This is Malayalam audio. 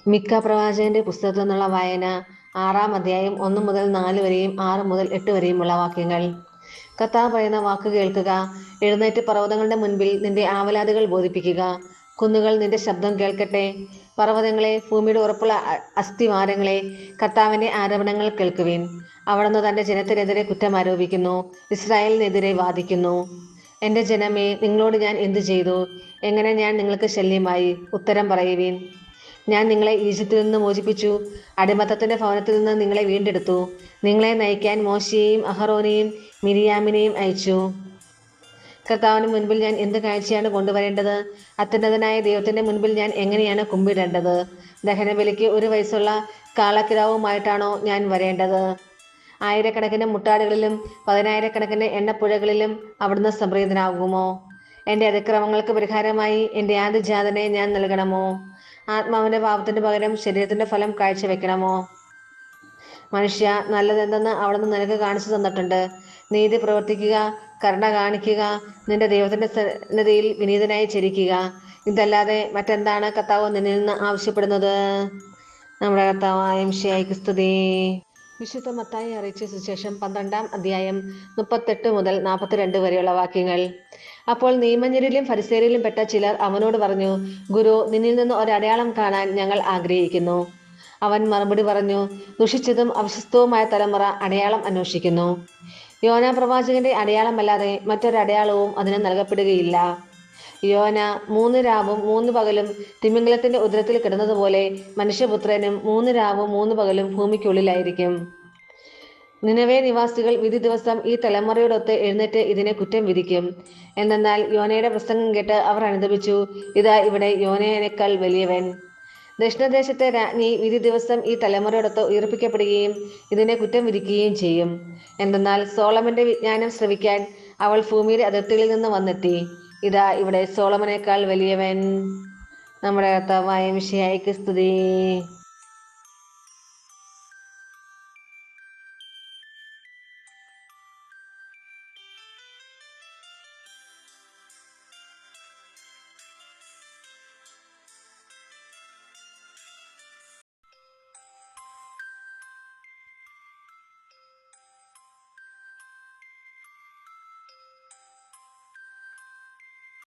മിക്ക പ്രവാചകന്റെ പുസ്തകത്തിൽ നിന്നുള്ള വായന 6-ാം അധ്യായം 1 മുതൽ 4 വരെയും 6 മുതൽ 8 വരെയുമുള്ള വാക്യങ്ങൾ. കർത്താവ് പറയുന്ന വാക്ക് കേൾക്കുക. എഴുന്നേറ്റ് പർവ്വതങ്ങളുടെ മുൻപിൽ നിന്റെ ആവലാതികൾ ബോധിപ്പിക്കുക. കുന്നുകൾ നിന്റെ ശബ്ദം കേൾക്കട്ടെ. പർവ്വതങ്ങളെ, ഭൂമിയുടെ ഉറപ്പുള്ള അസ്ഥിവാരങ്ങളെ, കർത്താവിന്റെ ആരോപണങ്ങൾ കേൾക്കുവിൻ. അവിടുന്ന് തന്റെ ജനത്തിനെതിരെ കുറ്റം ആരോപിക്കുന്നു, ഇസ്രായേലിനെതിരെ വാദിക്കുന്നു. എന്റെ ജനമേ, നിങ്ങളോട് ഞാൻ എന്തു ചെയ്തു? എങ്ങനെ ഞാൻ നിങ്ങൾക്ക് ശല്യമായി? ഉത്തരം പറയുവിൻ. ഞാൻ നിങ്ങളെ ഈജിപ്തിൽ നിന്ന് മോചിപ്പിച്ചു, അടിമത്തത്തിന്റെ ഭവനത്തിൽ നിന്ന് നിങ്ങളെ വീണ്ടെടുത്തു. നിങ്ങളെ നയിക്കാൻ മോശയെയും അഹറോനെയും മിരിയാമിനെയും അയച്ചു. കർത്താവിന് മുൻപിൽ ഞാൻ എന്ത് കാഴ്ചയാണ് കൊണ്ടുവരേണ്ടത്? അത്യുന്നതനായ ദൈവത്തിന്റെ മുൻപിൽ ഞാൻ എങ്ങനെയാണ് കുമ്പിടേണ്ടത്? ദഹനബലിക്ക് 1 വയസ്സുള്ള കാളക്കിടാവുമായിട്ടാണോ ഞാൻ വരേണ്ടത്? ആയിരക്കണക്കിന് മുട്ടാടുകളിലും 10,000-കണക്കിന് എണ്ണപ്പുഴകളിലും അവിടുന്ന് സംപ്രീതനാകുമോ? എന്റെ അതിക്രമങ്ങൾക്ക് പരിഹാരമായി എന്റെ ആദ്യജാതനെ ഞാൻ നൽകണമോ? ആത്മാവിന്റെ പാപത്തിന് പകരം ശരീരത്തിന്റെ ഫലം കാഴ്ചവെക്കണമോ? മനുഷ്യ, നല്ലതെന്തെന്ന് അവിടുന്ന് നിനക്ക് കാണിച്ചു തന്നിട്ടുണ്ട്. നീതി പ്രവർത്തിക്കുക, കരുണ കാണിക്കുക, നിന്റെ ദൈവത്തിന്റെ സന്നിധിയിൽ വിനീതനായി ചരിക്കുക. ഇതല്ലാതെ മറ്റെന്താണ് കർത്താവ് നിന്നിൽ നിന്ന് ആവശ്യപ്പെടുന്നത്? നമ്മുടെ കർത്താവായ മിശിഹായ്ക്ക് സ്തുതി. വിശുദ്ധ മത്തായി അറിയിച്ച സുവിശേഷം 12-ാം അധ്യായം 38 മുതൽ 42 വരെയുള്ള വാക്യങ്ങൾ. അപ്പോൾ നിയമജ്ഞരിലും ഫരിസേയരിലും പെട്ട ചിലർ അവനോട് പറഞ്ഞു, ഗുരു, നിന്നിൽ നിന്ന് ഒരടയാളം കാണാൻ ഞങ്ങൾ ആഗ്രഹിക്കുന്നു. അവൻ മറുപടി പറഞ്ഞു, ദുഷിച്ചതും അവിശ്വസ്തവുമായ തലമുറ അടയാളം അന്വേഷിക്കുന്നു. യോന പ്രവാചകന്റെ അടയാളമല്ലാതെ മറ്റൊരടയാളവും അതിന് നൽകപ്പെടുകയില്ല. യോന 3 രാവും 3 പകലും തിമിംഗലത്തിന്റെ ഉദരത്തിൽ കിടന്നതുപോലെ മനുഷ്യപുത്രനും 3 രാവും 3 പകലും ഭൂമിക്കുള്ളിലായിരിക്കും. നിനവേ നിവാസികൾ വിധി ദിവസം ഈ തലമുറയോടൊത്ത് എഴുന്നേറ്റ് ഇതിനെ കുറ്റം വിധിക്കും. എന്തെന്നാൽ യോനയുടെ പ്രസംഗം കേട്ട് അവർ അനുതപിച്ചു. ഇതാ ഇവിടെ യോനയേക്കാൾ വലിയവൻ. ദക്ഷിണദേശത്തെ രാജ്ഞി വിധി ദിവസം ഈ തലമുറയോടൊത്ത് ഉയർപ്പിക്കപ്പെടുകയും ഇതിനെ കുറ്റം വിധിക്കുകയും ചെയ്യും. എന്തെന്നാൽ സോളമന്റെ വിജ്ഞാനം ശ്രവിക്കാൻ അവൾ ഭൂമിയുടെ അതിർത്തികളിൽ നിന്ന് വന്നെത്തി. ഇതാ ഇവിടെ സോളമനേക്കാൾ വലിയവൻ. നമ്മുടെ കർത്താവായ മിശിഹായ്ക്ക് സ്തുതി.